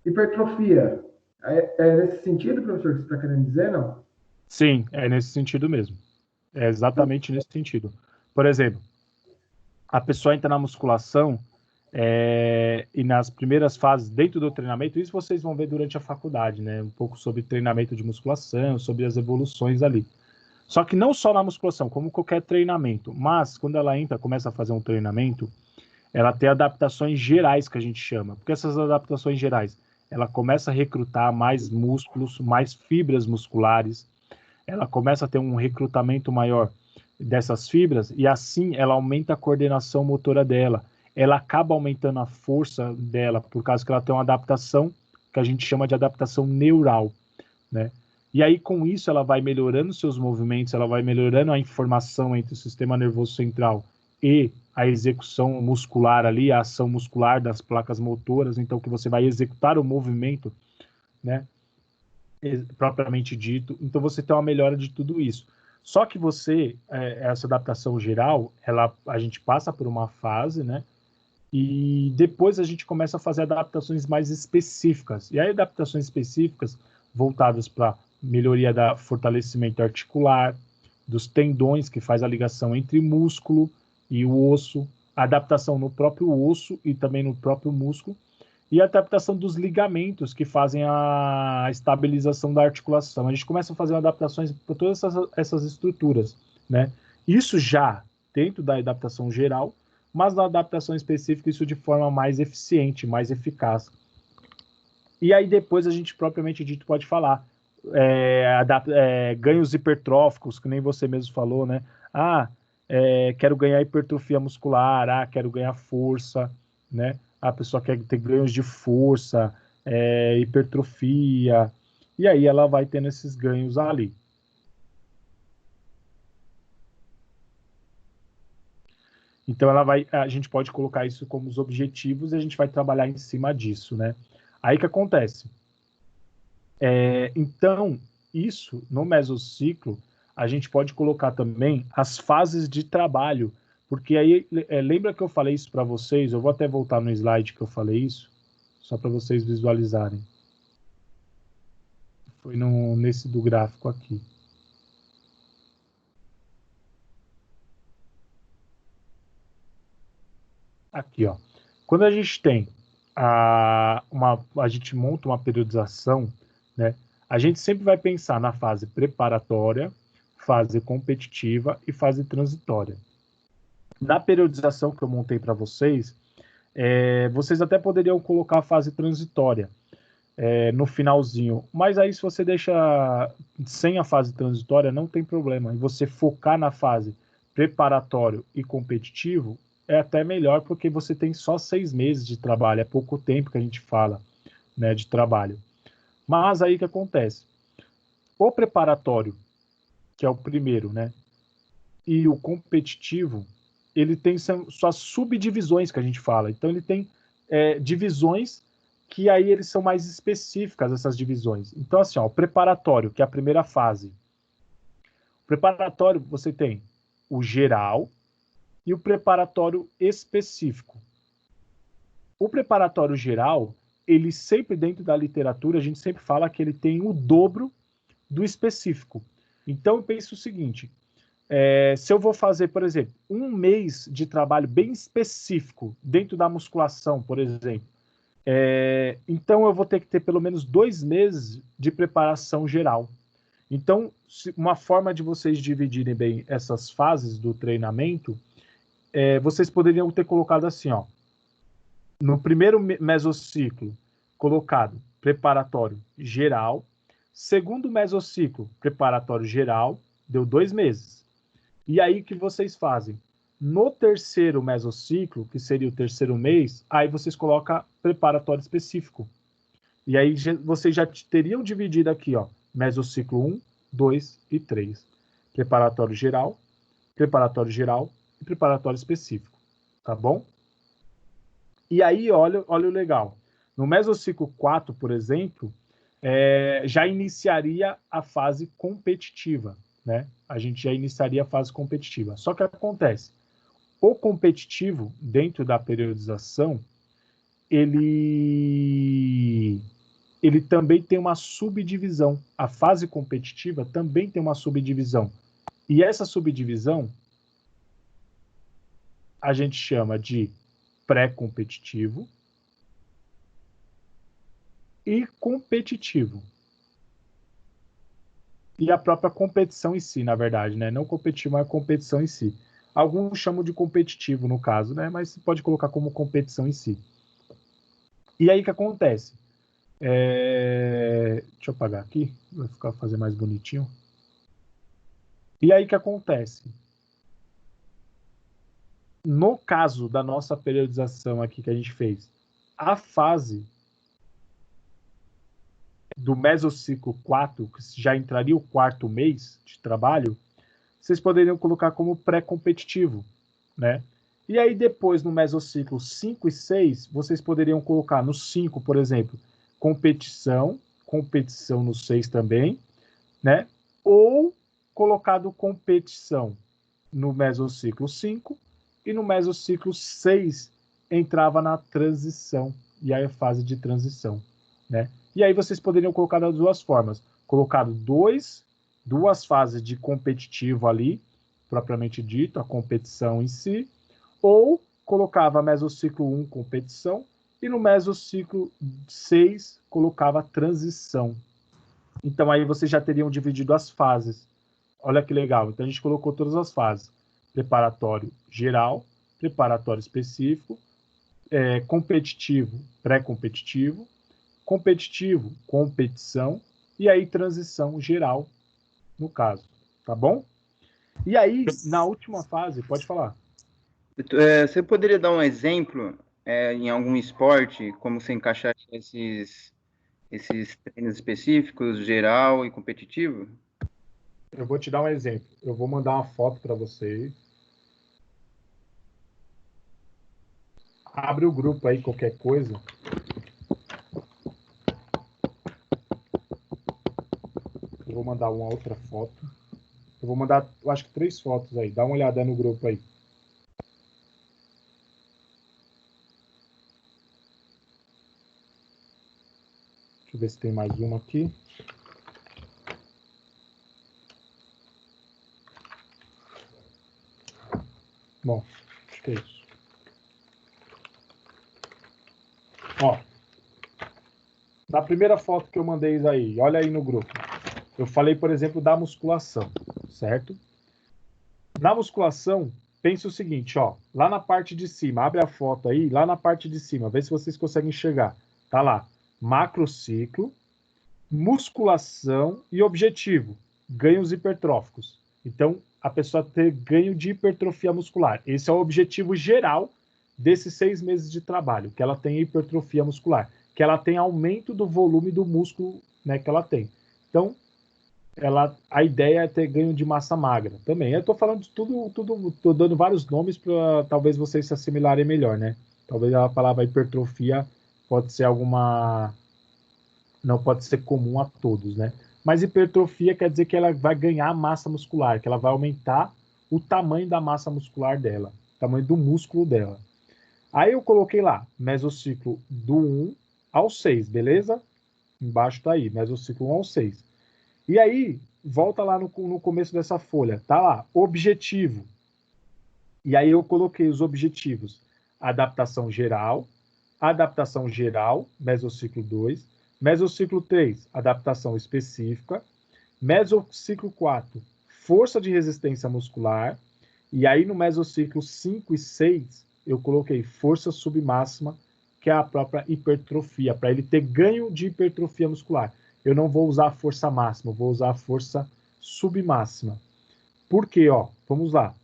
hipertrofia. É nesse sentido, professor, que você está querendo dizer, não? Sim, é nesse sentido mesmo. É exatamente nesse sentido. Por exemplo, a pessoa entra na musculação e nas primeiras fases dentro do treinamento, isso vocês vão ver durante a faculdade, né? Um pouco sobre treinamento de musculação, sobre as evoluções ali. Só que não só na musculação, como qualquer treinamento, mas quando ela entra, começa a fazer um treinamento, ela tem adaptações gerais que a gente chama. Porque essas adaptações gerais, ela começa a recrutar mais músculos, mais fibras musculares, ela começa a ter um recrutamento maior dessas fibras e assim ela aumenta a coordenação motora dela. Ela acaba aumentando a força dela por causa que ela tem uma adaptação que a gente chama de adaptação neural, né? E aí com isso ela vai melhorando seus movimentos, ela vai melhorando a informação entre o sistema nervoso central e a execução muscular ali, a ação muscular das placas motoras, então que você vai executar o movimento, né? Propriamente dito. Então você tem uma melhora de tudo isso. Só que você, essa adaptação geral, a gente passa por uma fase, né? E depois a gente começa a fazer adaptações mais específicas. E aí adaptações específicas voltadas para melhoria da fortalecimento articular, dos tendões, que faz a ligação entre músculo e o osso, adaptação no próprio osso e também no próprio músculo, e a adaptação dos ligamentos que fazem a estabilização da articulação. A gente começa a fazer adaptações para todas essas estruturas, né? Isso já dentro da adaptação geral, mas na adaptação específica isso de forma mais eficiente, mais eficaz. E aí depois a gente propriamente dito pode falar ganhos hipertróficos, que nem você mesmo falou, né? Ah, quero ganhar hipertrofia muscular, quero ganhar força, né? A pessoa quer ter ganhos de força, hipertrofia, e aí ela vai tendo esses ganhos ali. Então a gente pode colocar isso como os objetivos e a gente vai trabalhar em cima disso, né? Aí que acontece? Então, isso no mesociclo, a gente pode colocar também as fases de trabalho, porque aí lembra que eu falei isso para vocês? Eu vou até voltar no slide que eu falei isso, só para vocês visualizarem. Foi nesse do gráfico aqui. Aqui, ó. Quando a gente tem a gente monta uma periodização, né? A gente sempre vai pensar na fase preparatória, fase competitiva e fase transitória. Na periodização que eu montei para vocês, vocês até poderiam colocar a fase transitória no finalzinho, mas aí se você deixa sem a fase transitória, não tem problema. E você focar na fase preparatório e competitivo é até melhor, porque você tem só 6 meses de trabalho, é pouco tempo que a gente fala, né, de trabalho. Mas aí que acontece? O preparatório, que é o primeiro, né, e o competitivo, ele tem suas subdivisões que a gente fala. Então ele tem divisões que aí eles são mais específicas, essas divisões. Então assim, ó, o preparatório, que é a primeira fase. O preparatório você tem o geral e o preparatório específico. O preparatório geral, ele sempre dentro da literatura, a gente sempre fala que ele tem o dobro do específico. Então eu penso o seguinte, se eu vou fazer, por exemplo, um mês de trabalho bem específico dentro da musculação, por exemplo, então eu vou ter que ter pelo menos 2 meses de preparação geral. Então, uma forma de vocês dividirem bem essas fases do treinamento, vocês poderiam ter colocado assim, ó, no primeiro mesociclo, colocado preparatório geral, segundo mesociclo, preparatório geral, deu 2 meses. E aí o que vocês fazem? No terceiro mesociclo, que seria o terceiro mês, aí vocês colocam preparatório específico. E aí vocês já teriam dividido aqui, ó, mesociclo 1, 2 e 3. Preparatório geral e preparatório específico. Tá bom? E aí, olha o legal. No mesociclo 4, por exemplo, já iniciaria a fase competitiva, né? A gente já iniciaria a fase competitiva. Só que acontece, o competitivo, dentro da periodização, ele também tem uma subdivisão. A fase competitiva também tem uma subdivisão. E essa subdivisão a gente chama de pré-competitivo e competitivo. E a própria competição em si, na verdade, né? Não competitivo, mas a competição em si. Alguns chamam de competitivo, no caso, né? Mas você pode colocar como competição em si. E aí o que acontece? Deixa eu apagar aqui, vai fazer mais bonitinho. E aí o que acontece? No caso da nossa periodização aqui que a gente fez, a fase do mesociclo 4, que já entraria o 4º mês de trabalho, vocês poderiam colocar como pré-competitivo, né? E aí depois, no mesociclo 5 e 6, vocês poderiam colocar no 5, por exemplo, competição no 6 também, né? Ou colocado competição no mesociclo 5 e no mesociclo 6 entrava na transição, e aí a fase de transição, né? E aí vocês poderiam colocar das duas formas, colocado duas fases de competitivo ali, propriamente dito, a competição em si, ou colocava mesociclo 1 competição e no mesociclo 6 colocava transição. Então aí vocês já teriam dividido as fases. Olha que legal. Então a gente colocou todas as fases: preparatório geral, preparatório específico, competitivo, pré-competitivo, competitivo, competição, e aí transição geral, no caso. Tá bom? E aí, na última fase, pode falar. Você poderia dar um exemplo em algum esporte, como você encaixar esses treinos específicos, geral e competitivo? Eu vou te dar um exemplo. Eu vou mandar uma foto para vocês. Abre o grupo aí, qualquer coisa. Eu vou mandar uma outra foto. Eu vou mandar, eu acho que 3 fotos aí. Dá uma olhada no grupo aí. Deixa eu ver se tem mais uma aqui. Bom, acho que é isso. Ó, na primeira foto que eu mandei aí, olha aí no grupo. Eu falei, por exemplo, da musculação, certo? Na musculação, pense o seguinte, ó, lá na parte de cima, abre a foto aí, lá na parte de cima, vê se vocês conseguem enxergar. Tá lá, macrociclo, musculação e objetivo, ganhos hipertróficos. Então, a pessoa ter ganho de hipertrofia muscular. Esse é o objetivo geral desses 6 meses de trabalho, que ela tem hipertrofia muscular, que ela tem aumento do volume do músculo, né, que ela tem. Então, a ideia é ter ganho de massa magra também. Eu estou falando de tudo, estou dando vários nomes para talvez vocês se assimilarem melhor, né? Talvez a palavra hipertrofia pode ser não pode ser comum a todos, né? Mas hipertrofia quer dizer que ela vai ganhar massa muscular, que ela vai aumentar o tamanho da massa muscular dela, o tamanho do músculo dela. Aí eu coloquei lá, mesociclo do 1 ao 6, beleza? Embaixo tá aí, mesociclo 1 ao 6. E aí, volta lá no começo dessa folha, tá lá, objetivo. E aí eu coloquei os objetivos: adaptação geral, mesociclo 2, mesociclo 3, adaptação específica, mesociclo 4, força de resistência muscular, e aí no mesociclo 5 e 6, eu coloquei força submáxima, que é a própria hipertrofia, para ele ter ganho de hipertrofia muscular. Eu não vou usar a força máxima, eu vou usar a força submáxima. Por quê? Ó, vamos lá.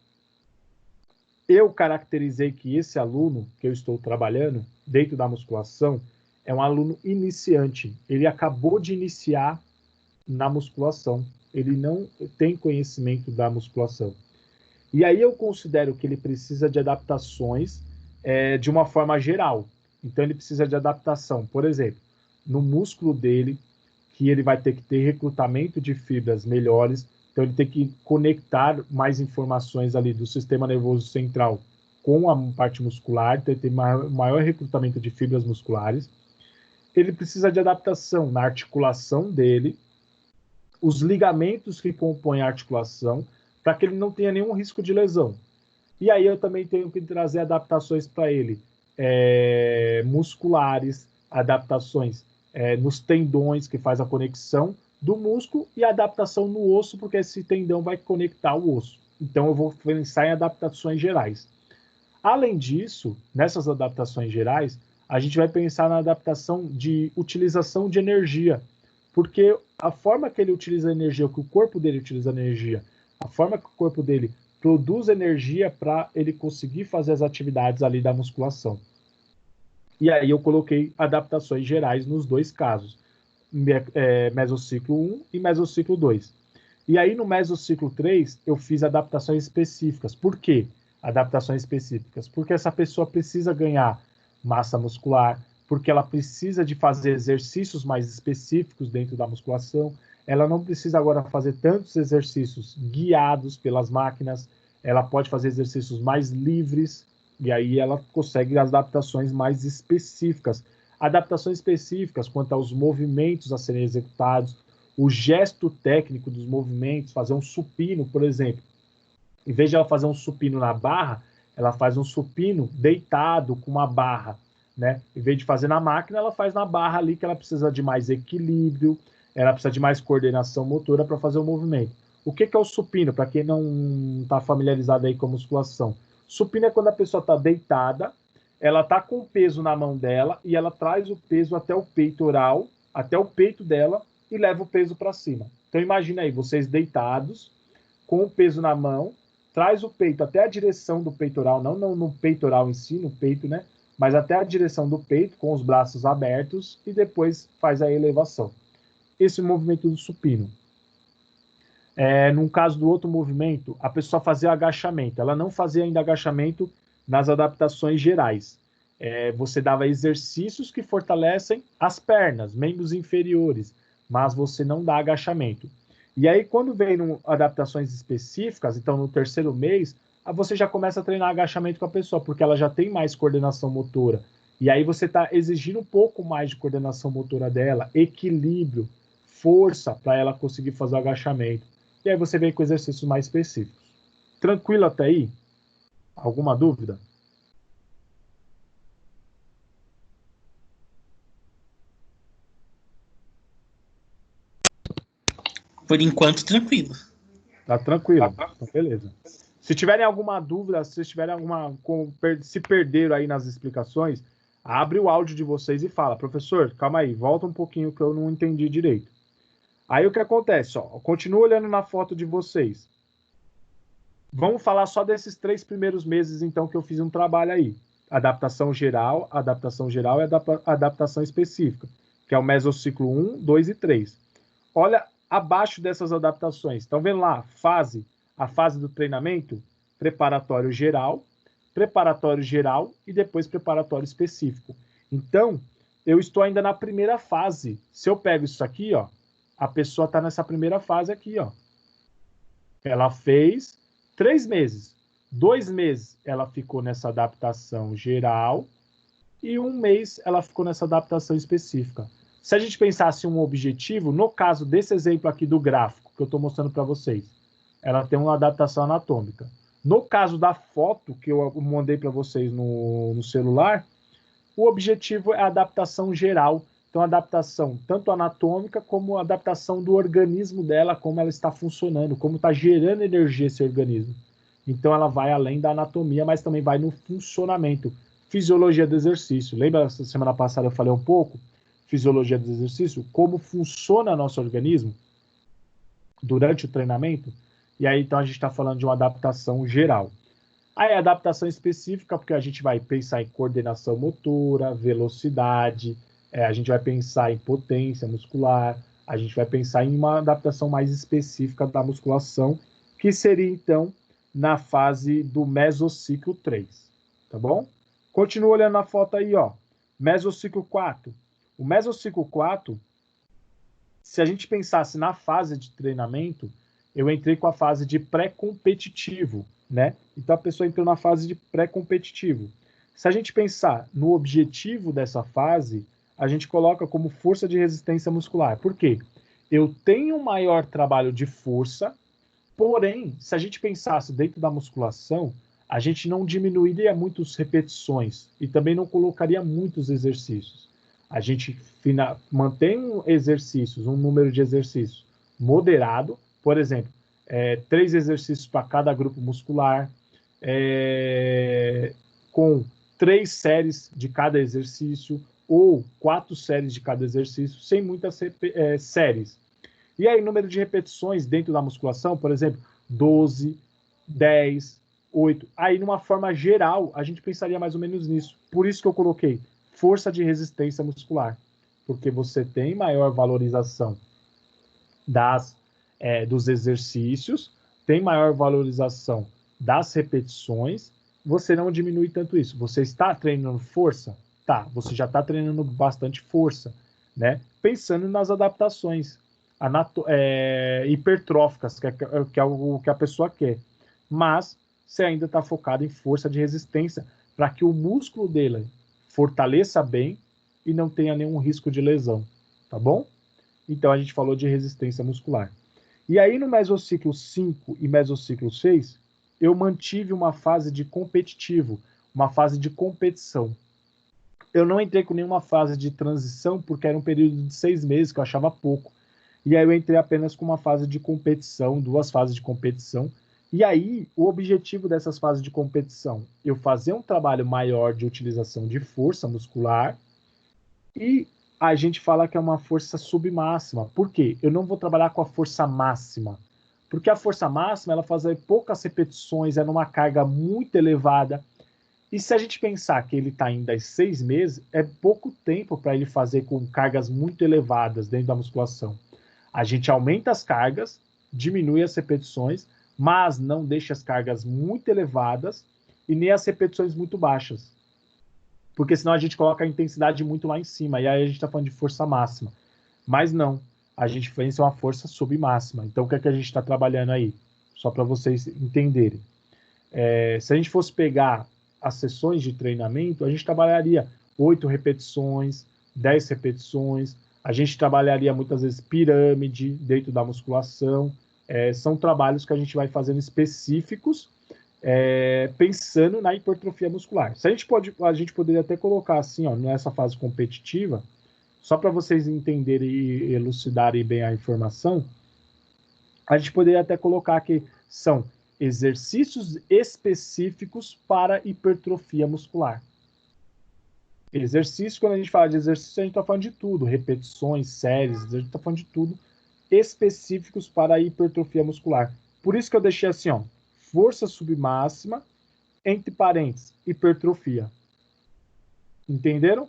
Eu caracterizei que esse aluno que eu estou trabalhando dentro da musculação é um aluno iniciante. Ele acabou de iniciar na musculação. Ele não tem conhecimento da musculação. E aí eu considero que ele precisa de adaptações de uma forma geral. Então ele precisa de adaptação, por exemplo, no músculo dele, que ele vai ter que ter recrutamento de fibras melhores, então ele tem que conectar mais informações ali do sistema nervoso central com a parte muscular, então ele tem maior recrutamento de fibras musculares. Ele precisa de adaptação na articulação dele, os ligamentos que compõem a articulação, para que ele não tenha nenhum risco de lesão. E aí eu também tenho que trazer adaptações para ele, musculares, adaptações nos tendões, que faz a conexão do músculo, e adaptação no osso, porque esse tendão vai conectar o osso. Então eu vou pensar em adaptações gerais. Além disso, nessas adaptações gerais, a gente vai pensar na adaptação de utilização de energia, porque a forma que ele utiliza a energia, que o corpo dele utiliza a energia, a forma que o corpo dele produz energia para ele conseguir fazer as atividades ali da musculação. E aí eu coloquei adaptações gerais nos dois casos, mesociclo 1 e mesociclo 2. E aí no mesociclo 3 eu fiz adaptações específicas. Por quê? Adaptações específicas? Porque essa pessoa precisa ganhar massa muscular, porque ela precisa de fazer exercícios mais específicos dentro da musculação, ela não precisa agora fazer tantos exercícios guiados pelas máquinas, ela pode fazer exercícios mais livres, e aí ela consegue as adaptações mais específicas. Adaptações específicas quanto aos movimentos a serem executados, o gesto técnico dos movimentos, fazer um supino, por exemplo. Em vez de ela fazer um supino na barra, ela faz um supino deitado com uma barra, né? Em vez de fazer na máquina, ela faz na barra ali, que ela precisa de mais equilíbrio, ela precisa de mais coordenação motora para fazer o movimento. O que é o supino, para quem não está familiarizado aí com a musculação? Supino é quando a pessoa está deitada, ela está com o peso na mão dela e ela traz o peso até o peitoral, até o peito dela, e leva o peso para cima. Então imagina aí, vocês deitados, com o peso na mão, traz o peito até a direção do peitoral, não no peitoral em si, no peito, né? Mas até a direção do peito, com os braços abertos, e depois faz a elevação. Esse movimento do supino. No caso do outro movimento, a pessoa fazia agachamento. Ela não fazia ainda agachamento nas adaptações gerais. Você dava exercícios que fortalecem as pernas, membros inferiores, mas você não dá agachamento. E aí, quando vem adaptações específicas, então no terceiro mês, você já começa a treinar agachamento com a pessoa, porque ela já tem mais coordenação motora. E aí você está exigindo um pouco mais de coordenação motora dela, equilíbrio, força para ela conseguir fazer o agachamento. E aí você vem com exercícios mais específicos. Tranquilo até aí? Alguma dúvida? Por enquanto, tranquilo. Tá tranquilo. Então, beleza. Se tiverem alguma dúvida, se tiverem se perderam aí nas explicações, abre o áudio de vocês e fala, professor, calma aí, volta um pouquinho que eu não entendi direito. Aí o que acontece? Continua olhando na foto de vocês. Vamos falar só desses 3 primeiros meses, então, que eu fiz um trabalho aí. Adaptação geral e adaptação específica, que é o mesociclo 1, 2 e 3. Olha abaixo dessas adaptações. Estão vendo lá a fase do treinamento? Preparatório geral e depois preparatório específico. Então, eu estou ainda na primeira fase. Se eu pego isso aqui, a pessoa está nessa primeira fase aqui, Ela fez 3 meses. 2 meses ela ficou nessa adaptação geral e 1 mês ela ficou nessa adaptação específica. Se a gente pensasse um objetivo, no caso desse exemplo aqui do gráfico que eu estou mostrando para vocês, ela tem uma adaptação anatômica. No caso da foto que eu mandei para vocês no celular, o objetivo é a adaptação geral. Então, adaptação tanto anatômica como a adaptação do organismo dela, como ela está funcionando, como está gerando energia esse organismo. Então, ela vai além da anatomia, mas também vai no funcionamento. Fisiologia do exercício. Lembra, semana passada eu falei um pouco? Fisiologia do exercício, como funciona nosso organismo durante o treinamento. E aí, então, a gente está falando de uma adaptação geral. Aí, a adaptação específica, porque a gente vai pensar em coordenação motora, velocidade, a gente vai pensar em potência muscular, a gente vai pensar em uma adaptação mais específica da musculação, que seria, então, na fase do mesociclo 3, tá bom? Continua olhando na foto aí, mesociclo 4. O mesociclo 4, se a gente pensasse na fase de treinamento, eu entrei com a fase de pré-competitivo. né? Então a pessoa entrou na fase de pré-competitivo. Se a gente pensar no objetivo dessa fase, a gente coloca como força de resistência muscular. Por quê? Eu tenho maior trabalho de força, porém, se a gente pensasse dentro da musculação, a gente não diminuiria muitas repetições e também não colocaria muitos exercícios. A gente mantém exercícios, um número de exercícios moderado, por exemplo, 3 exercícios para cada grupo muscular, com 3 séries de cada exercício ou 4 séries de cada exercício, sem muitas séries. E aí, número de repetições dentro da musculação, por exemplo, 12, 10, 8. Aí, numa forma geral, a gente pensaria mais ou menos nisso. Por isso que eu coloquei força de resistência muscular, porque você tem maior valorização dos exercícios, tem maior valorização das repetições, você não diminui tanto isso. Você está treinando força? Tá, você já está treinando bastante força, né? Pensando nas adaptações hipertróficas, que é o que a pessoa quer. Mas você ainda está focado em força de resistência para que o músculo dele fortaleça bem e não tenha nenhum risco de lesão, tá bom? Então a gente falou de resistência muscular. E aí no mesociclo 5 e mesociclo 6, eu mantive uma fase de competitivo, uma fase de competição. Eu não entrei com nenhuma fase de transição, porque era um período de 6 meses, que eu achava pouco. E aí eu entrei apenas com uma fase de competição, 2 fases de competição. E aí, o objetivo dessas fases de competição, eu fazer um trabalho maior de utilização de força muscular, e a gente fala que é uma força submáxima. Por quê? Eu não vou trabalhar com a força máxima. Porque a força máxima, ela faz poucas repetições, é numa carga muito elevada. E se a gente pensar que ele está ainda há 6 meses, é pouco tempo para ele fazer com cargas muito elevadas dentro da musculação. A gente aumenta as cargas, diminui as repetições, mas não deixa as cargas muito elevadas e nem as repetições muito baixas. Porque senão a gente coloca a intensidade muito lá em cima, e aí a gente está falando de força máxima. Mas não, a gente fez uma força submáxima. Então o que é que a gente está trabalhando aí? Só para vocês entenderem. Se a gente fosse pegar as sessões de treinamento, a gente trabalharia 8 repetições, 10 repetições, a gente trabalharia muitas vezes pirâmide dentro da musculação. São trabalhos que a gente vai fazendo específicos, pensando na hipertrofia muscular. A gente poderia até colocar assim, ó, nessa fase competitiva, só para vocês entenderem e elucidarem bem a informação, a gente poderia até colocar que são exercícios específicos para hipertrofia muscular. Exercício, quando a gente fala de exercício, a gente está falando de tudo, repetições, séries, a gente está falando de tudo, específicos para a hipertrofia muscular. Por isso que eu deixei assim, ó, força submáxima, entre parênteses, hipertrofia. Entenderam?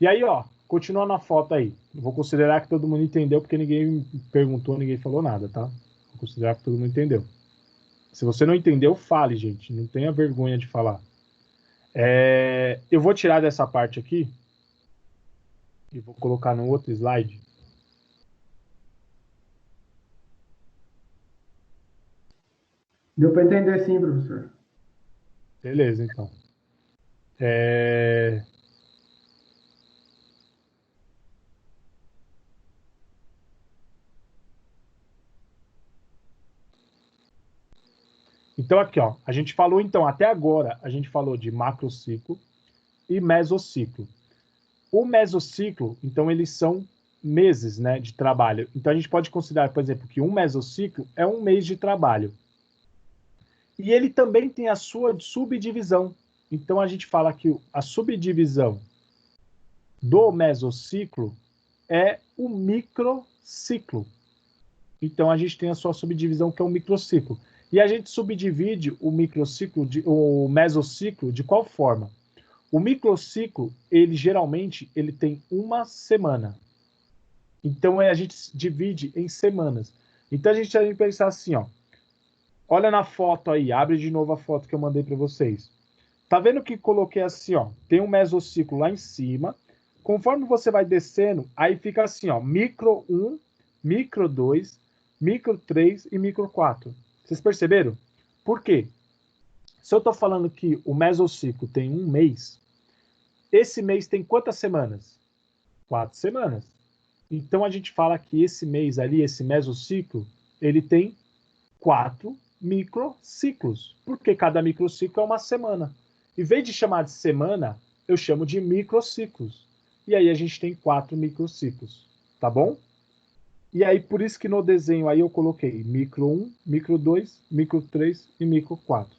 E aí, ó, continua na foto aí. Vou considerar que todo mundo entendeu, porque ninguém perguntou, ninguém falou nada, tá? Vou considerar que todo mundo entendeu. Se você não entendeu, fale, gente. Não tenha vergonha de falar. Eu vou tirar dessa parte aqui e vou colocar no outro slide. Deu para entender sim, professor. Beleza, então. Então, aqui, ó, a gente falou, então, até agora, a gente falou de macrociclo e mesociclo. O mesociclo, então, eles são meses, né, de trabalho. Então, a gente pode considerar, por exemplo, que um mesociclo é um mês de trabalho. E ele também tem a sua subdivisão. Então, a gente fala que a subdivisão do mesociclo é o microciclo. Então, a gente tem a sua subdivisão, que é o microciclo. E a gente subdivide o microciclo, o mesociclo, de qual forma? O microciclo, ele geralmente ele tem uma semana. Então, a gente divide em semanas. Então, a gente tem que pensar assim, ó. Olha na foto aí, abre de novo a foto que eu mandei para vocês. Tá vendo que coloquei assim, ó, tem um mesociclo lá em cima. Conforme você vai descendo, aí fica assim, ó, micro 1, micro 2, micro 3 e micro 4. Vocês perceberam? Por quê? Se eu tô falando que o mesociclo tem um mês, esse mês tem quantas semanas? 4 semanas. Então a gente fala que esse mês ali, esse mesociclo, ele tem 4 microciclos, porque cada microciclo é uma semana. Em vez de chamar de semana, eu chamo de microciclos. E aí a gente tem 4 microciclos, tá bom? E aí por isso que no desenho aí eu coloquei micro 1, micro 2, micro 3 e micro 4.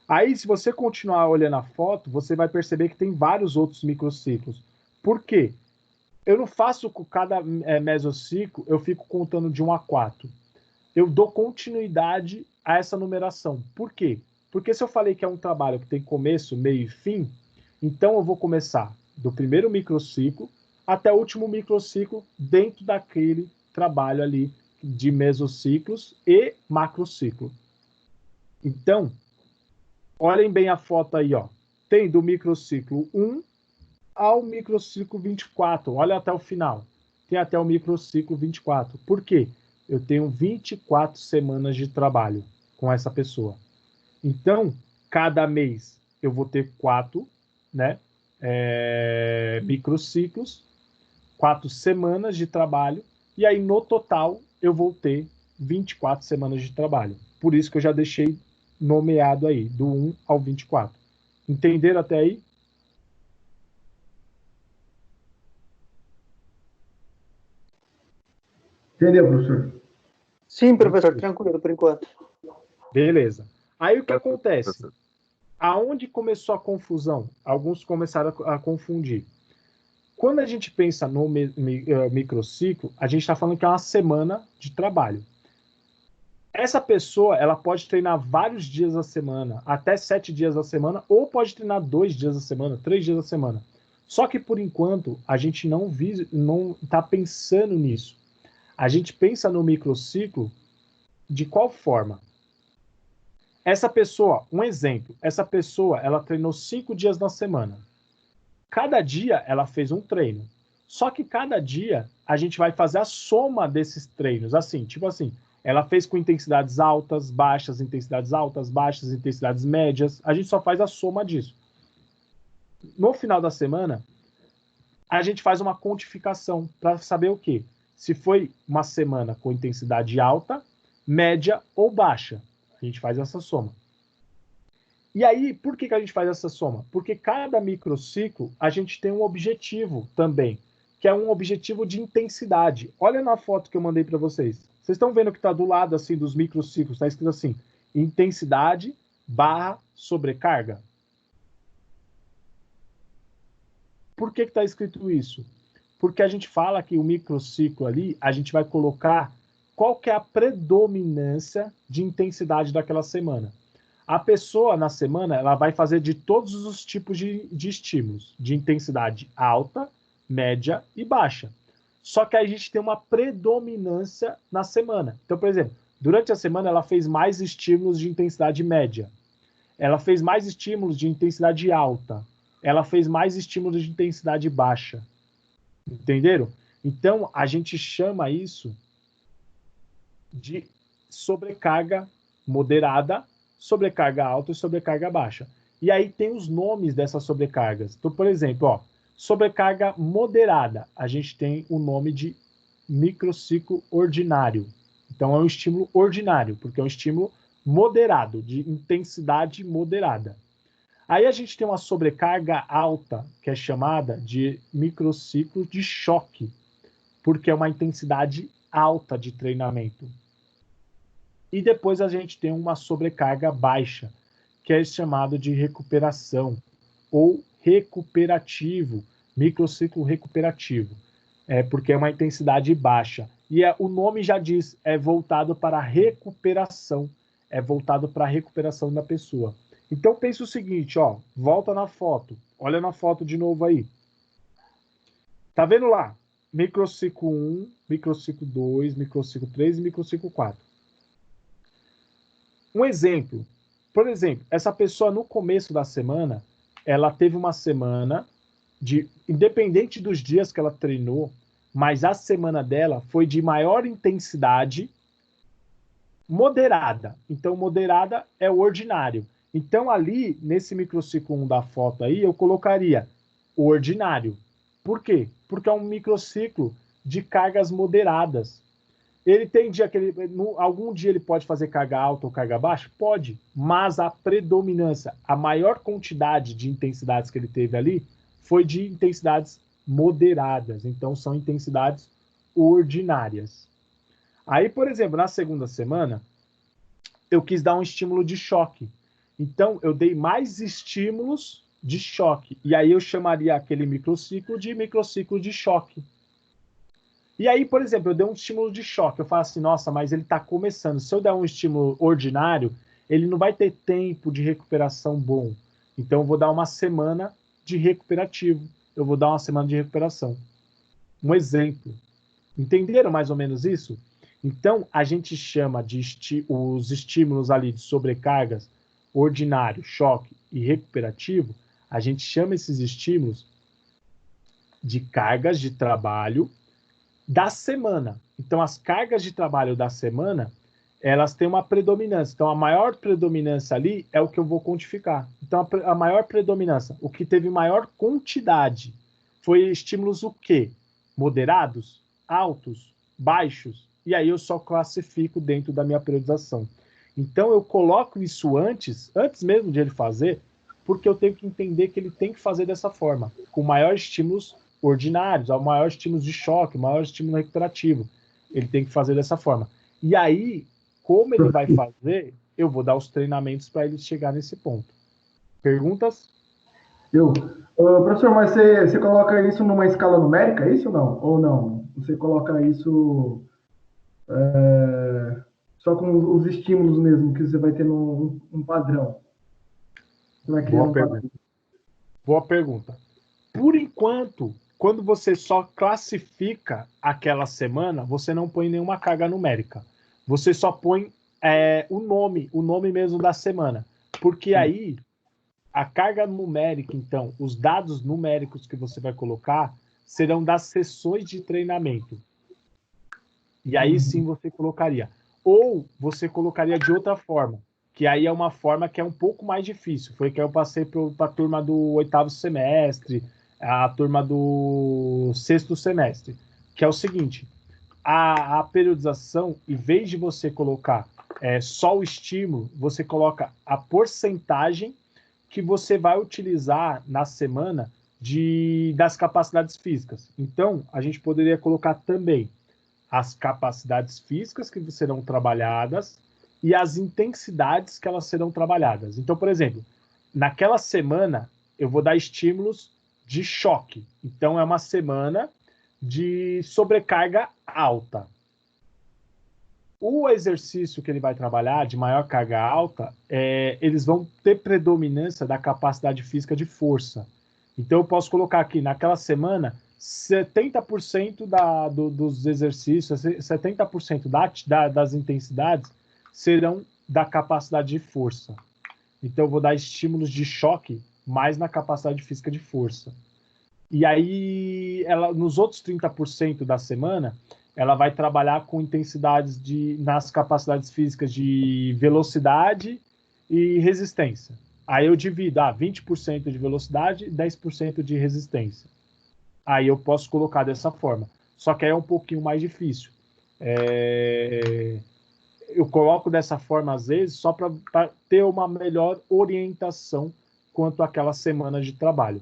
Aí se você continuar olhando a foto, você vai perceber que tem vários outros microciclos. Por quê? Eu não faço com cada mesociclo, eu fico contando de 1 a 4. Eu dou continuidade a essa numeração. Por quê? Porque se eu falei que é um trabalho que tem começo, meio e fim, então eu vou começar do primeiro microciclo até o último microciclo dentro daquele trabalho ali de mesociclos e macrociclo. Então, olhem bem a foto aí, ó. Tem do microciclo 1 ao microciclo 24. Olha até o final. Tem até o microciclo 24. Por quê? Eu tenho 24 semanas de trabalho com essa pessoa. Então, cada mês eu vou ter 4, né, microciclos, 4 semanas de trabalho, e aí no total eu vou ter 24 semanas de trabalho. Por isso que eu já deixei nomeado aí, do 1 ao 24. Entenderam até aí? Entendeu, professor? Sim, professor, tranquilo por enquanto. Beleza. Aí o que acontece? Aonde começou a confusão? Alguns começaram a confundir. Quando a gente pensa no microciclo, a gente está falando que é uma semana de trabalho. Essa pessoa, ela pode treinar vários dias da semana, até 7 dias da semana, ou pode treinar 2 dias da semana, 3 dias da semana. Só que, por enquanto, a gente não está pensando nisso. A gente pensa no microciclo de qual forma? Essa pessoa, um exemplo, essa pessoa, ela treinou 5 dias na semana. Cada dia ela fez um treino. Só que cada dia a gente vai fazer a soma desses treinos. Assim, tipo assim, ela fez com intensidades altas, baixas, intensidades médias. A gente só faz a soma disso. No final da semana, a gente faz uma quantificação para saber o quê? Se foi uma semana com intensidade alta, média ou baixa. A gente faz essa soma. E aí, por que a gente faz essa soma? Porque cada microciclo a gente tem um objetivo também, que é um objetivo de intensidade. Olha na foto que eu mandei para vocês. Vocês estão vendo que está do lado assim dos microciclos, está escrito assim, intensidade barra sobrecarga. Por que está escrito isso? Porque a gente fala que o microciclo ali, a gente vai colocar qual que é a predominância de intensidade daquela semana. A pessoa, na semana, ela vai fazer de todos os tipos de estímulos, de intensidade alta, média e baixa. Só que a gente tem uma predominância na semana. Então, por exemplo, durante a semana ela fez mais estímulos de intensidade média. Ela fez mais estímulos de intensidade alta. Ela fez mais estímulos de intensidade baixa. Entenderam? Então, a gente chama isso de sobrecarga moderada, sobrecarga alta e sobrecarga baixa. E aí tem os nomes dessas sobrecargas. Então, por exemplo, ó, sobrecarga moderada, a gente tem o nome de microciclo ordinário. Então, é um estímulo ordinário, porque é um estímulo moderado, de intensidade moderada. Aí a gente tem uma sobrecarga alta, que é chamada de microciclo de choque, porque é uma intensidade alta de treinamento. E depois a gente tem uma sobrecarga baixa, que é chamado de recuperação, ou recuperativo, microciclo recuperativo, porque é uma intensidade baixa. E o nome já diz, é voltado para a recuperação, é voltado para a recuperação da pessoa. Então pensa o seguinte, ó, volta na foto, olha na foto de novo aí. Tá vendo lá? Microciclo 1, microciclo 2, microciclo 3 e microciclo 4. Um exemplo. Por exemplo, essa pessoa no começo da semana, ela teve uma semana independente dos dias que ela treinou, mas a semana dela foi de maior intensidade moderada. Então, moderada é o ordinário. Então, ali, nesse microciclo 1 da foto aí, eu colocaria o ordinário. Por quê? Porque é um microciclo de cargas moderadas. Ele tem dia que algum dia ele pode fazer carga alta ou carga baixa? Pode, mas a predominância, a maior quantidade de intensidades que ele teve ali foi de intensidades moderadas. Então, são intensidades ordinárias. Aí, por exemplo, na segunda semana, eu quis dar um estímulo de choque. Então, eu dei mais estímulos de choque. E aí eu chamaria aquele microciclo de choque. E aí, por exemplo, eu dei um estímulo de choque. Eu falo assim, nossa, mas ele está começando. Se eu der um estímulo ordinário, ele não vai ter tempo de recuperação bom. Então, eu vou dar uma semana de recuperativo. Eu vou dar uma semana de recuperação. Um exemplo. Entenderam mais ou menos isso? Então, a gente chama os estímulos ali de sobrecargas, ordinário, choque e recuperativo, a gente chama esses estímulos de cargas de trabalho da semana. Então, as cargas de trabalho da semana, elas têm uma predominância. Então, a maior predominância ali é o que eu vou quantificar. Então, a maior predominância, o que teve maior quantidade, foi estímulos o quê? Moderados, altos, baixos, e aí eu só classifico dentro da minha periodização. Então, eu coloco isso antes mesmo de ele fazer, porque eu tenho que entender que ele tem que fazer dessa forma, com maiores estímulos ordinários, ao maior estímulo de choque, maior estímulo recuperativo. Ele tem que fazer dessa forma. E aí, como ele vai fazer, eu vou dar os treinamentos para ele chegar nesse ponto. Perguntas? Professor, mas você coloca isso numa escala numérica, é isso ou não? Ou não? Você coloca isso só com os estímulos mesmo, que você vai ter um padrão? Você vai criar padrão? Boa pergunta. Por enquanto, quando você só classifica aquela semana, você não põe nenhuma carga numérica. Você só põe o nome mesmo da semana. Porque aí, a carga numérica, então, os dados numéricos que você vai colocar serão das sessões de treinamento. E aí sim você colocaria. Ou você colocaria de outra forma, que aí é uma forma que é um pouco mais difícil. Foi que eu passei para a turma do 8º semestre, a turma do 6º semestre, que é o seguinte, a periodização, em vez de você colocar só o estímulo, você coloca a porcentagem que você vai utilizar na semana das capacidades físicas. Então, a gente poderia colocar também as capacidades físicas que serão trabalhadas e as intensidades que elas serão trabalhadas. Então, por exemplo, naquela semana eu vou dar estímulos de choque. Então, é uma semana de sobrecarga alta. O exercício que ele vai trabalhar de maior carga alta, eles vão ter predominância da capacidade física de força. Então, eu posso colocar aqui, naquela semana, 70% dos exercícios, 70% das intensidades serão da capacidade de força. Então, eu vou dar estímulos de choque mais na capacidade física de força. E aí, nos outros 30% da semana, ela vai trabalhar com intensidades nas capacidades físicas de velocidade e resistência. Aí eu divido 20% de velocidade e 10% de resistência. Aí eu posso colocar dessa forma. Só que aí é um pouquinho mais difícil. Eu coloco dessa forma, às vezes, só para ter uma melhor orientação quanto àquela semana de trabalho.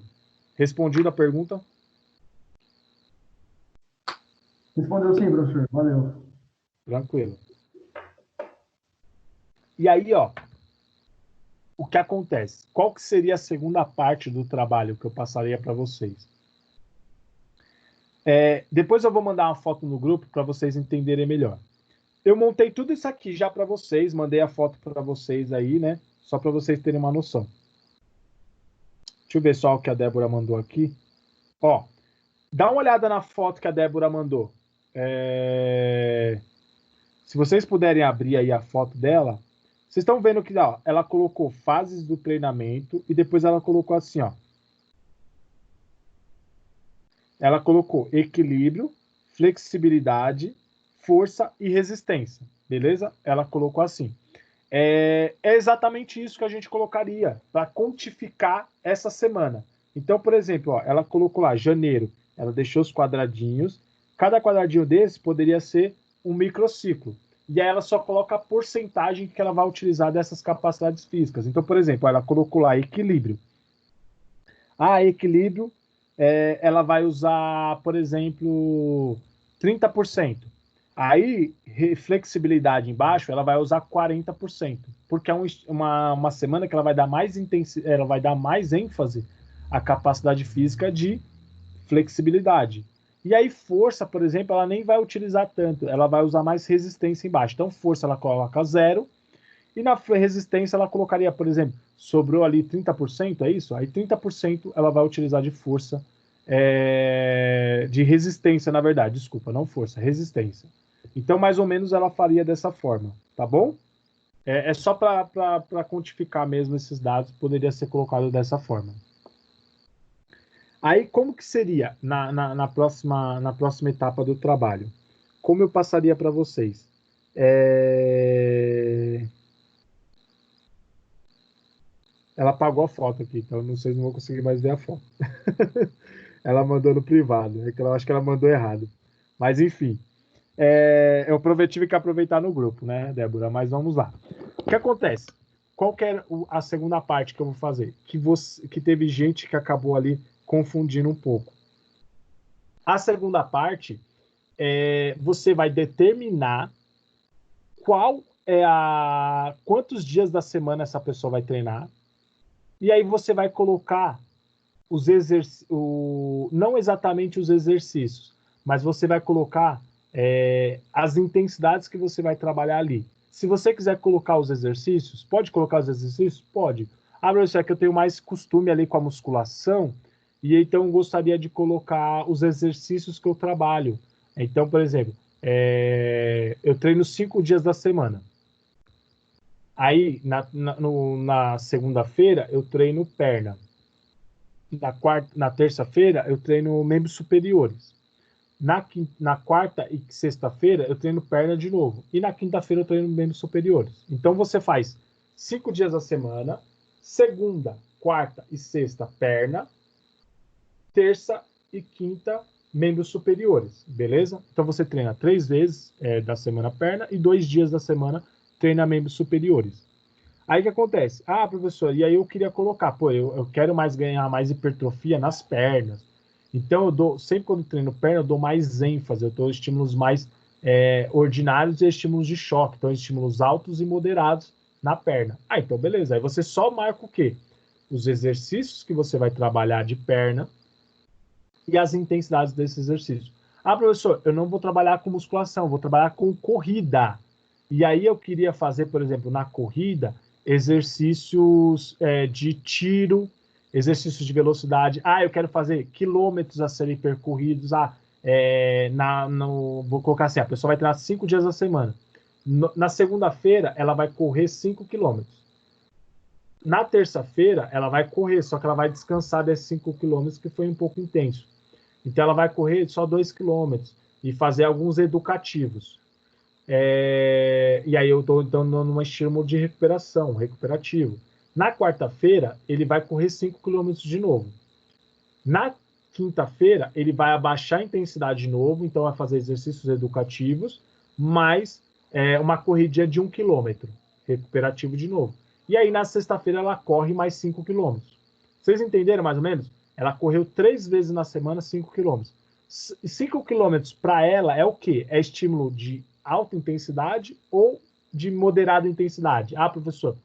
Respondido a pergunta? Respondeu sim, professor. Valeu. Tranquilo. E aí, o que acontece? Qual que seria a segunda parte do trabalho que eu passaria para vocês? Depois eu vou mandar uma foto no grupo para vocês entenderem melhor. Eu montei tudo isso aqui já para vocês, mandei a foto para vocês aí, né? Só para vocês terem uma noção. Deixa eu ver só o que a Débora mandou aqui. Dá uma olhada na foto que a Débora mandou. Se vocês puderem abrir aí a foto dela, Vocês estão vendo que ó, ela colocou fases do treinamento e depois ela colocou assim, ó. Ela colocou equilíbrio, flexibilidade, força e resistência, beleza? Ela colocou assim. É exatamente isso que a gente colocaria para quantificar essa semana. Então, por exemplo, ó, ela colocou lá janeiro, ela deixou os quadradinhos. Cada quadradinho desse poderia ser um microciclo. E aí ela só coloca a porcentagem que ela vai utilizar dessas capacidades físicas. Então, por exemplo, ela colocou lá equilíbrio. Equilíbrio, ela vai usar, por exemplo, 30%. Aí, flexibilidade embaixo, ela vai usar 40%, porque é uma semana que ela vai dar ela vai dar mais ênfase à capacidade física de flexibilidade. E aí, força, por exemplo, ela nem vai utilizar tanto, ela vai usar mais resistência embaixo. Então, força ela coloca 0, e na resistência ela colocaria, por exemplo, sobrou ali 30%, é isso? Aí 30% ela vai utilizar de força, de resistência, na verdade, desculpa, não força, resistência. Então, mais ou menos, ela faria dessa forma, tá bom? É só para quantificar mesmo esses dados, poderia ser colocado dessa forma. Aí, como que seria na próxima etapa do trabalho? Como eu passaria para vocês? Ela apagou a foto aqui, então vocês não vão conseguir mais ver a foto. Ela mandou no privado, eu acho que ela mandou errado. Mas, enfim. Eu tive que aproveitar no grupo, né, Débora? Mas vamos lá. O que acontece? Qual que é a segunda parte que eu vou fazer? Que teve gente que acabou ali confundindo um pouco. A segunda parte, você vai determinar quantos dias da semana essa pessoa vai treinar. E aí você vai colocar não exatamente os exercícios, mas você vai colocar as intensidades que você vai trabalhar ali. Se você quiser colocar os exercícios, pode colocar os exercícios? Pode. Professor, é que eu tenho mais costume ali com a musculação, e então eu gostaria de colocar os exercícios que eu trabalho. Então, por exemplo, eu treino 5 dias da semana. Aí, na segunda-feira, eu treino perna. Na terça-feira, eu treino membros superiores. Na quarta e sexta-feira, eu treino perna de novo. E na quinta-feira, eu treino membros superiores. Então, você faz 5 dias a semana, segunda, quarta e sexta, perna, terça e quinta, membros superiores, beleza? Então, você treina 3 vezes da semana perna e 2 dias da semana treina membros superiores. Aí o que acontece? Professor, e aí eu queria colocar, eu quero ganhar mais hipertrofia nas pernas. Então, sempre quando eu treino perna, eu dou mais ênfase, eu dou estímulos mais ordinários e estímulos de choque, então estímulos altos e moderados na perna. Então beleza, aí você só marca o quê? Os exercícios que você vai trabalhar de perna e as intensidades desses exercícios. Professor, eu não vou trabalhar com musculação, vou trabalhar com corrida. E aí eu queria fazer, por exemplo, na corrida, exercícios de tiro, exercícios de velocidade. Eu quero fazer quilômetros a serem percorridos. Vou colocar assim, a pessoa vai treinar 5 dias a semana. Na segunda-feira, ela vai correr 5 quilômetros. Na terça-feira, ela vai correr, só que ela vai descansar desses 5 quilômetros, que foi um pouco intenso. Então, ela vai correr só 2 quilômetros e fazer alguns educativos. E aí eu estou dando um estímulo de recuperação, recuperativo. Na quarta-feira, ele vai correr 5 km de novo. Na quinta-feira, ele vai abaixar a intensidade de novo, então vai fazer exercícios educativos, mais uma corridinha de 1 km, recuperativo de novo. E aí na sexta-feira ela corre mais 5 km. Vocês entenderam mais ou menos? Ela correu 3 vezes na semana 5 km. 5 km para ela é o quê? É estímulo de alta intensidade ou de moderada intensidade? Professor,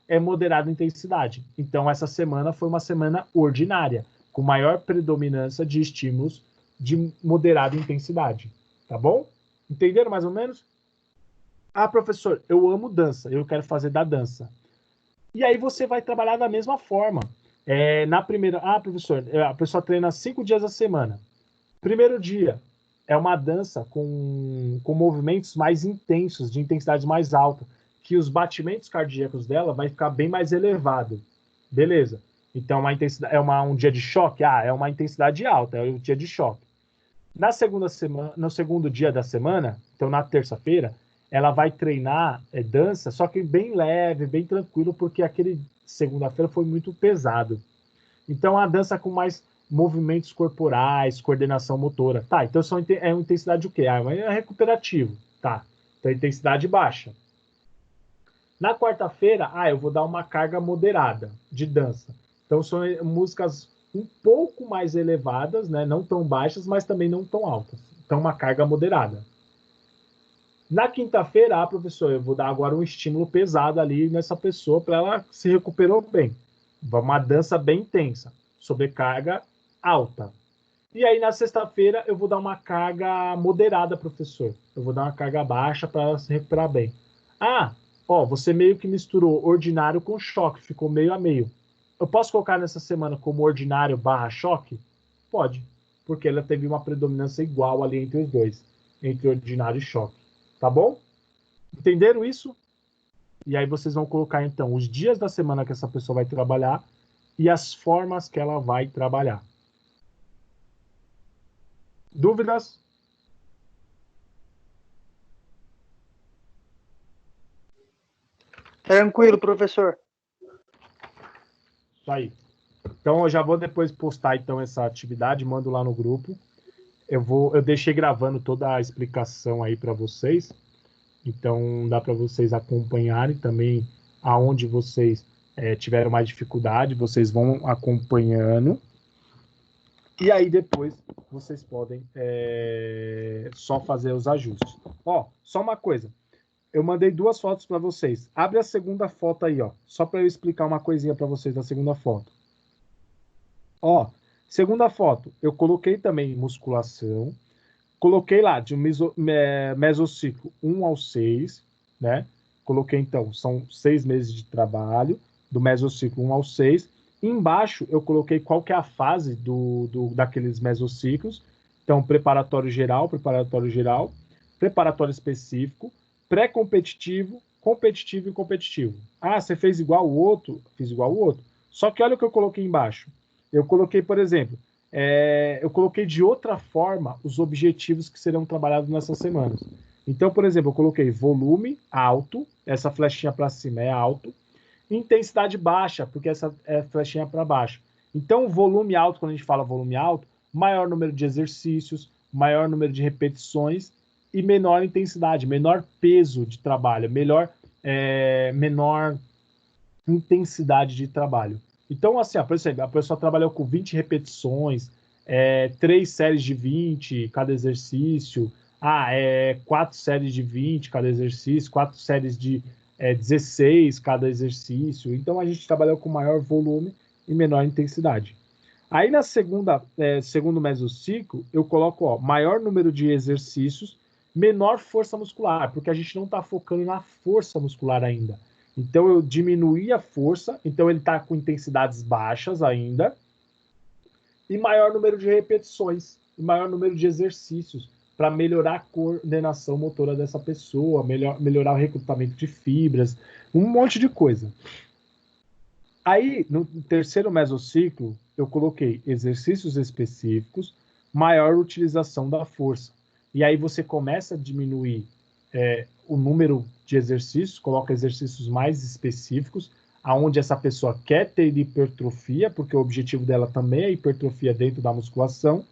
é moderada intensidade. Então, essa semana foi uma semana ordinária, com maior predominância de estímulos de moderada intensidade. Tá bom? Entenderam mais ou menos? Professor, eu amo dança, eu quero fazer da dança. E aí você vai trabalhar da mesma forma. Na primeira, professor, a pessoa treina 5 dias a semana. Primeiro dia é uma dança com movimentos mais intensos, de intensidade mais alta, que os batimentos cardíacos dela vai ficar bem mais elevado. Beleza. Então, um dia de choque? É uma intensidade alta, é um dia de choque. Na segunda semana, no segundo dia da semana, então na terça-feira, ela vai treinar dança, só que bem leve, bem tranquilo, porque aquele segunda-feira foi muito pesado. Então, a dança com mais movimentos corporais, coordenação motora. Tá, então é uma intensidade o quê? É recuperativo. Tá, então intensidade baixa. Na quarta-feira, eu vou dar uma carga moderada de dança. Então, são músicas um pouco mais elevadas, né? Não tão baixas, mas também não tão altas. Então, uma carga moderada. Na quinta-feira, professor, eu vou dar agora um estímulo pesado ali nessa pessoa para ela se recuperou bem. Uma dança bem intensa, sobrecarga alta. E aí, na sexta-feira, eu vou dar uma carga moderada, professor. Eu vou dar uma carga baixa para ela se recuperar bem. Você meio que misturou ordinário com choque, ficou meio a meio. Eu posso colocar nessa semana como ordinário / choque? Pode, porque ela teve uma predominância igual ali entre os dois, entre ordinário e choque. Tá bom? Entenderam isso? E aí vocês vão colocar, então, os dias da semana que essa pessoa vai trabalhar e as formas que ela vai trabalhar. Dúvidas? Tranquilo, professor. Isso aí. Então, eu já vou depois postar, então, essa atividade, mando lá no grupo. Eu deixei gravando toda a explicação aí para vocês. Então, dá para vocês acompanharem também aonde vocês tiveram mais dificuldade, vocês vão acompanhando. E aí, depois, vocês podem só fazer os ajustes. Só uma coisa. Eu mandei 2 fotos para vocês. Abre a segunda foto aí, só para eu explicar uma coisinha para vocês da segunda foto. Segunda foto, eu coloquei também musculação. Coloquei lá de mesociclo 1 ao 6, né? Coloquei, então, são 6 meses de trabalho, do mesociclo 1 ao 6. Embaixo, eu coloquei qual que é a fase daqueles mesociclos. Então, preparatório geral, preparatório específico, pré-competitivo, competitivo e competitivo. Você fez igual o outro? Fiz igual o outro. Só que olha o que eu coloquei embaixo. Eu coloquei, por exemplo, eu coloquei de outra forma os objetivos que serão trabalhados nessas semanas. Então, por exemplo, eu coloquei volume alto, essa flechinha para cima é alto, intensidade baixa, porque essa é flechinha para baixo. Então, volume alto, quando a gente fala volume alto, maior número de exercícios, maior número de repetições e menor intensidade, menor peso de trabalho, menor intensidade de trabalho. Então, assim, por exemplo, a pessoa trabalhou com 20 repetições, 3 séries de 20 cada exercício, 4 séries de 20 cada exercício, 4 séries de 16 cada exercício. Então, a gente trabalhou com maior volume e menor intensidade. Aí, na segundo mesociclo, eu coloco maior número de exercícios, menor força muscular, porque a gente não está focando na força muscular ainda. Então, eu diminuí a força, então ele está com intensidades baixas ainda, e maior número de repetições, e maior número de exercícios, para melhorar a coordenação motora dessa pessoa, melhorar o recrutamento de fibras, um monte de coisa. Aí, no terceiro mesociclo, eu coloquei exercícios específicos, maior utilização da força. E aí você começa a diminuir o número de exercícios, coloca exercícios mais específicos, aonde essa pessoa quer ter hipertrofia, porque o objetivo dela também é hipertrofia dentro da musculação,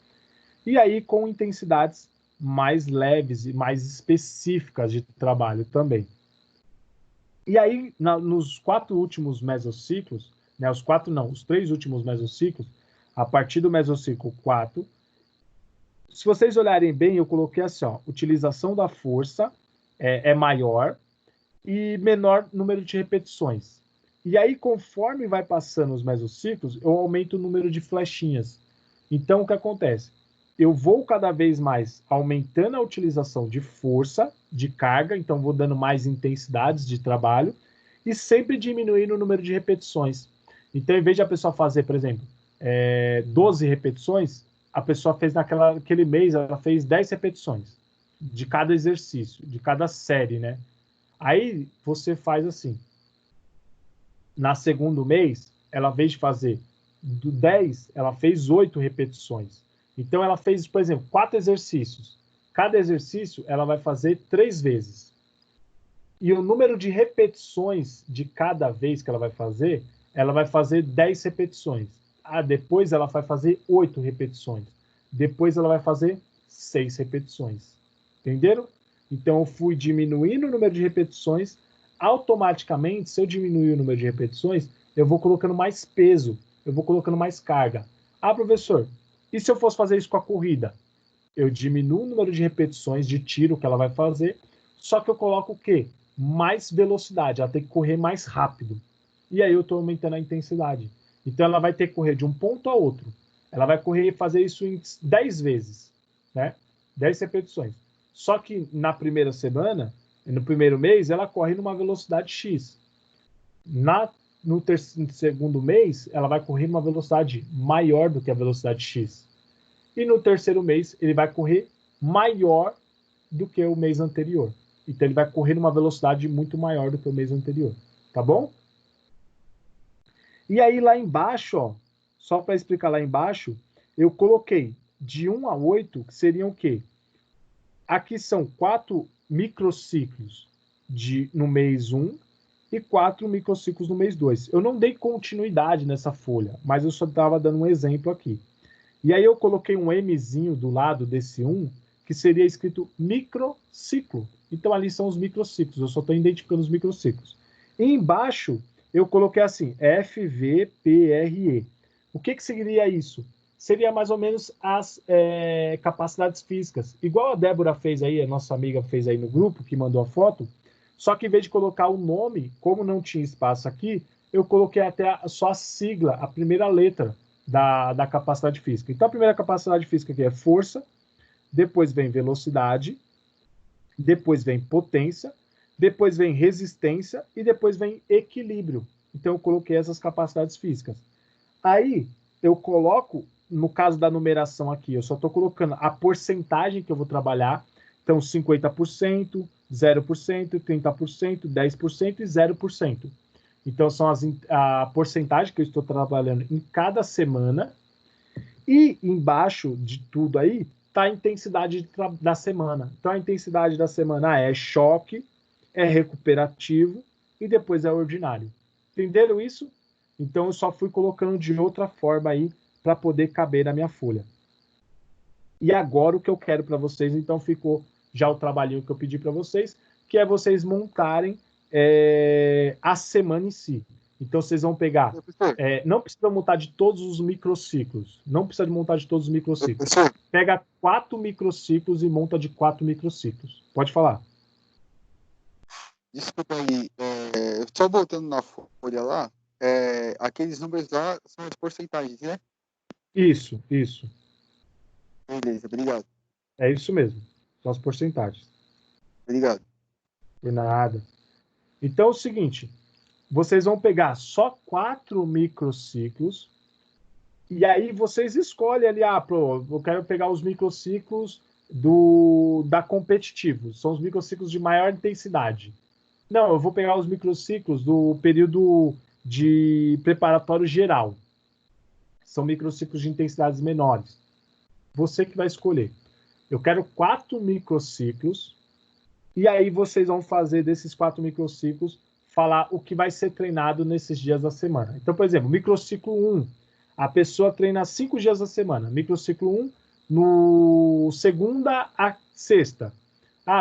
e aí com intensidades mais leves e mais específicas de trabalho também. E aí, nos 4 últimos mesociclos, né, os 3 últimos mesociclos, a partir do mesociclo 4, se vocês olharem bem, eu coloquei assim, utilização da força é maior e menor número de repetições. E aí, conforme vai passando os mesociclos, eu aumento o número de flechinhas. Então, o que acontece? Eu vou cada vez mais aumentando a utilização de força, de carga, então vou dando mais intensidades de trabalho e sempre diminuindo o número de repetições. Então, em vez de a pessoa fazer, por exemplo, 12 repetições, a pessoa fez naquele mês, ela fez 10 repetições de cada exercício, de cada série, né? Aí você faz assim. Na segundo mês, ela, ao invés de fazer do 10, ela fez 8 repetições. Então, ela fez, por exemplo, 4 exercícios. Cada exercício, ela vai fazer 3 vezes. E o número de repetições de cada vez que ela vai fazer 10 repetições. Depois ela vai fazer 8 repetições. Depois ela vai fazer 6 repetições. Entenderam? Então, eu fui diminuindo o número de repetições. Automaticamente, se eu diminuir o número de repetições, eu vou colocando mais peso, eu vou colocando mais carga. Professor, e se eu fosse fazer isso com a corrida? Eu diminuo o número de repetições de tiro que ela vai fazer, só que eu coloco o quê? Mais velocidade, ela tem que correr mais rápido. E aí eu estou aumentando a intensidade. Então ela vai ter que correr de um ponto a outro. Ela vai correr e fazer isso em 10 vezes, né? 10 repetições. Só que na primeira semana, no primeiro mês, ela corre numa velocidade X. No segundo mês, ela vai correr numa velocidade maior do que a velocidade X. E no terceiro mês, ele vai correr maior do que o mês anterior. Então, ele vai correr numa velocidade muito maior do que o mês anterior. Tá bom? E aí, lá embaixo, ó, só para explicar lá embaixo, eu coloquei de 1 a 8, que seriam o quê? Aqui são 4 microciclos no mês 1 e 4 microciclos no mês 2. Eu não dei continuidade nessa folha, mas eu só estava dando um exemplo aqui. E aí eu coloquei um Mzinho do lado desse 1, que seria escrito microciclo. Então ali são os microciclos, eu só estou identificando os microciclos. E embaixo eu coloquei assim, FVPRE. O que seria isso? Seria mais ou menos as capacidades físicas. Igual a Débora fez aí, a nossa amiga fez aí no grupo, que mandou a foto, só que em vez de colocar o nome, como não tinha espaço aqui, eu coloquei até só a sigla, a primeira letra da capacidade física. Então, a primeira capacidade física aqui é força, depois vem velocidade, depois vem potência, depois vem resistência e depois vem equilíbrio. Então, eu coloquei essas capacidades físicas. Aí, eu coloco, no caso da numeração aqui, eu só estou colocando a porcentagem que eu vou trabalhar. Então, 50%, 0%, 30%, 10% e 0%. Então, são a porcentagem que eu estou trabalhando em cada semana. E embaixo de tudo aí está a intensidade da semana. Então, a intensidade da semana é choque, é recuperativo e depois é ordinário. Entenderam isso? Então, eu só fui colocando de outra forma aí para poder caber na minha folha. E agora o que eu quero para vocês, então ficou já o trabalhinho que eu pedi para vocês, que é vocês montarem a semana em si. Então, vocês vão pegar... não precisa montar de todos os microciclos. Não precisa de montar de todos os microciclos. Pega 4 microciclos e monta de 4 microciclos. Pode falar. Desculpa aí. Só voltando na folha lá, aqueles números lá são as porcentagens, né? Isso. Beleza, obrigado. É isso mesmo. São as porcentagens. Obrigado. Por nada. Então, é o seguinte, vocês vão pegar só 4 microciclos e aí vocês escolhem ali, eu quero pegar os microciclos da competitivo, são os microciclos de maior intensidade. Não, eu vou pegar os microciclos do período de preparatório geral. São microciclos de intensidades menores. Você que vai escolher. Eu quero 4 microciclos e aí vocês vão fazer desses 4 microciclos falar o que vai ser treinado nesses dias da semana. Então, por exemplo, microciclo 1, a pessoa treina 5 dias da semana. Microciclo 1, no segunda a sexta.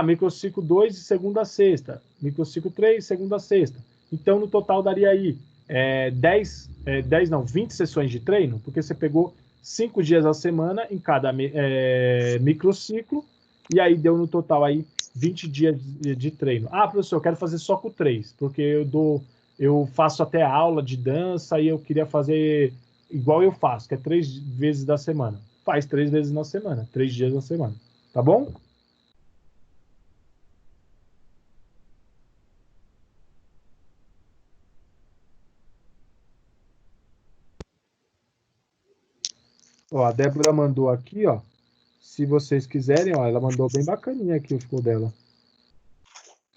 Microciclo 2, de segunda a sexta. Microciclo 3, segunda a sexta. Então, no total, daria aí 20 sessões de treino, porque você pegou 5 dias da semana em cada microciclo, e aí deu no total aí 20 dias de treino. Professor, eu quero fazer só com 3, porque eu faço até aula de dança e eu queria fazer igual eu faço, que é 3 vezes da semana. Faz 3 vezes na semana, 3 dias na semana. Tá bom? Ó, a Débora mandou aqui, ó. Se vocês quiserem, ó, ela mandou bem bacaninha aqui o ficou dela.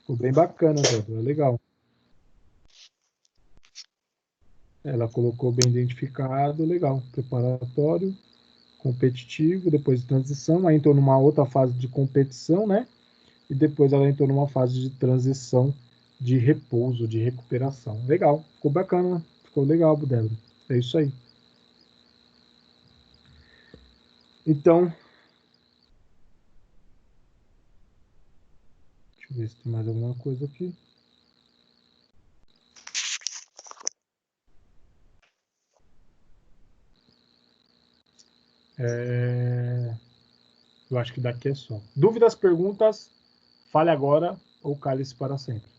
Ficou bem bacana, Débora. Legal. Ela colocou bem identificado, legal. Preparatório, competitivo, depois de transição, aí entrou numa outra fase de competição, né? E depois ela entrou numa fase de transição de repouso, de recuperação. Legal, ficou bacana, ficou legal, Débora. É isso aí. Então, deixa eu ver se tem mais alguma coisa aqui. Eu acho que daqui é só. Dúvidas, perguntas, fale agora ou cale-se para sempre.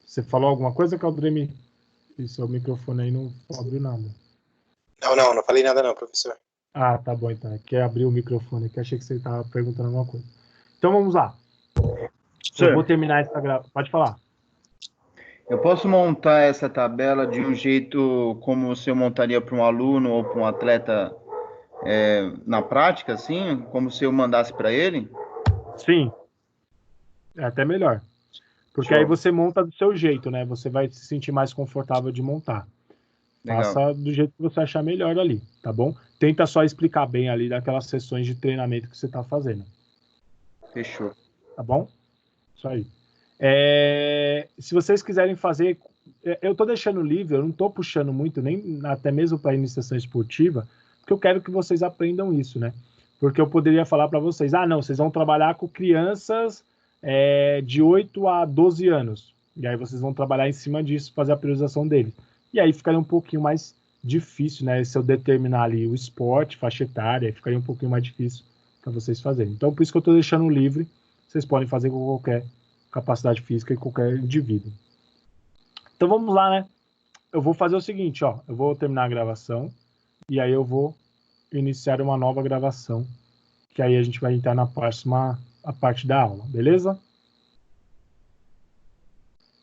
Você falou alguma coisa, Caldremi? E seu microfone aí não abriu nada. Não falei nada não, professor. Ah, tá bom então. Quer abrir o microfone aqui? Achei que você estava perguntando alguma coisa. Então vamos lá. Eu vou terminar essa gravação. Pode falar. Eu posso montar essa tabela de um jeito como se eu montaria para um aluno ou para um atleta na prática, assim? Como se eu mandasse para ele? Sim. É até melhor. Porque Show. aí você monta do seu jeito, né? Você vai se sentir mais confortável de montar. Legal. Faça do jeito que você achar melhor ali, tá bom? Tenta só explicar bem ali daquelas sessões de treinamento que você está fazendo. Fechou. Tá bom? Isso aí. Se vocês quiserem fazer... Eu tô deixando livre, eu não tô puxando muito, nem até mesmo para iniciação esportiva, porque eu quero que vocês aprendam isso, né? Porque eu poderia falar para vocês, não, vocês vão trabalhar com crianças de 8 a 12 anos. E aí vocês vão trabalhar em cima disso, fazer a priorização deles. E aí ficaria um pouquinho mais difícil, né? Se eu determinar ali o esporte, faixa etária, aí ficaria um pouquinho mais difícil para vocês fazerem. Então, por isso que eu tô deixando livre, vocês podem fazer com qualquer capacidade física e qualquer indivíduo. Então vamos lá, né? Eu vou fazer o seguinte, ó. Eu vou terminar a gravação e aí eu vou iniciar uma nova gravação, que aí a gente vai entrar na próxima parte da aula, beleza?